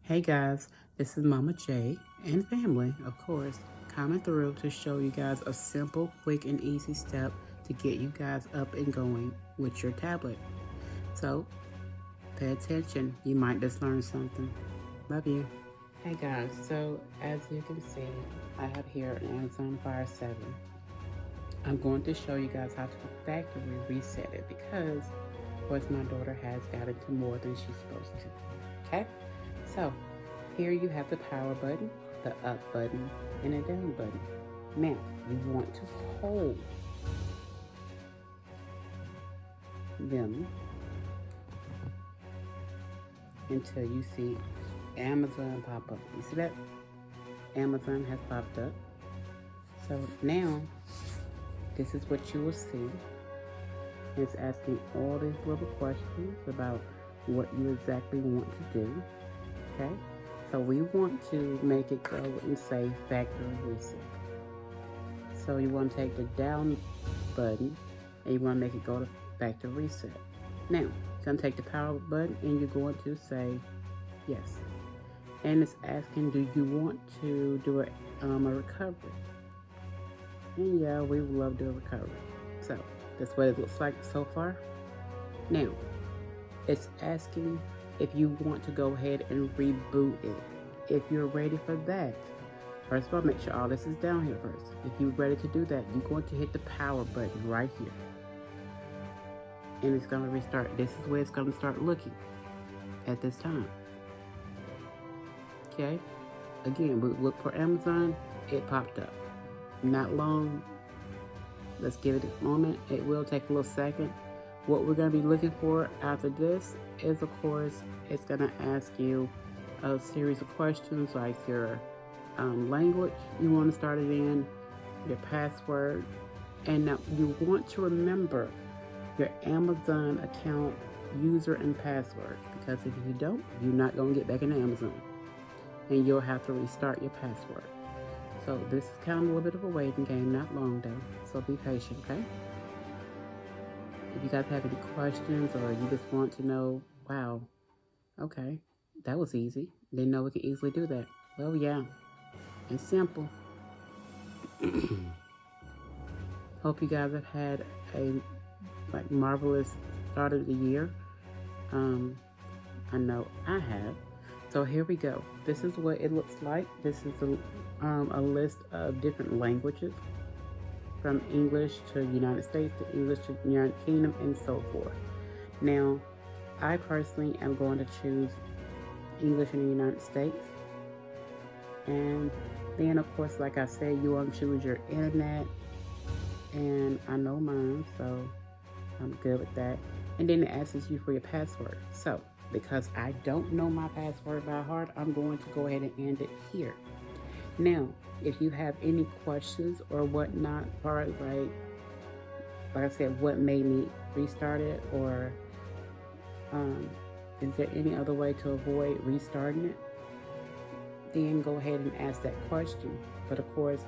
Hey guys, this is Mama J and family, of course, coming through to show you guys a simple, quick, and easy step to get you guys up and going with your tablet. So, pay attention, you might just learn something. Love you. Hey guys, so as you can see, I have here an Amazon Fire 7. I'm going to show you guys how to factory reset it because, of course, my daughter has got into more than she's supposed to. Okay? So, here you have the power button, the up button, and a down button. Now, you want to hold them until you see Amazon pop up. You see that? Amazon has popped up. So now, this is what you will see. It's asking all these little questions about what you exactly want to do. Okay? So we want to make it go and say factory reset. So you want to take the down button and you want to make it go to factory reset. Now, you're going to take the power button and you're going to say yes. And it's asking, do you want to do a recovery? And yeah, we would love to do a recovery. So that's what it looks like so far. Now, it's asking if you want to go ahead and reboot it. If you're ready for that, first of all, make sure all this is down here first. If you're ready to do that, you're going to hit the power button right here. And it's going to restart. This is where it's going to start looking at this time. Okay? Again, we look for Amazon. It popped up. Not long. Let's give it a moment. It will take a little second. What we're going to be looking for after this is, of course, it's going to ask you a series of questions like your language you want to start it in, your password, and now you want to remember your Amazon account user and password, because if you don't, you're not going to get back into Amazon and you'll have to restart your password. So this is kind of a little bit of a waiting game, not long though, so be patient, okay? If you guys have any questions or you just want to know, wow, okay, that was easy. Didn't know we could easily do that. Well, yeah, it's simple. Hope you guys have had a marvelous start of the year. I know I have. So here we go. This is what it looks like. This is a list of different languages, from English to United States to English to United Kingdom and so forth. Now, I personally am going to choose English in the United States. And then, of course, like I said, you want to choose your internet. And I know mine, so I'm good with that. And then it asks you for your password. So, because I don't know my password by heart, I'm going to go ahead and end it here. Now, if you have any questions or whatnot, as far as like I said, what made me restart it, or is there any other way to avoid restarting it, then go ahead and ask that question. But of course,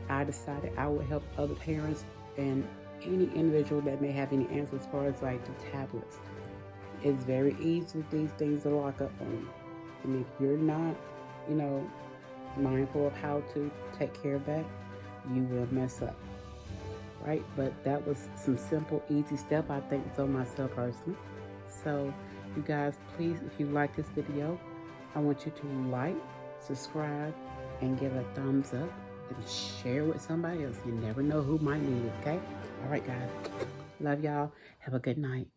I decided I would help other parents and any individual that may have any answers as far as like the tablets. It's very easy for these things to lock up on you. And if you're not, mindful of how to take care of that, you will mess up. Right? But that was some simple, easy step, I think, for myself personally. So you guys, please, if you like this video, I want you to like, subscribe, and give it a thumbs up, and share with somebody else. You never know who might need it, okay? All right, guys. Love y'all. Have a good night.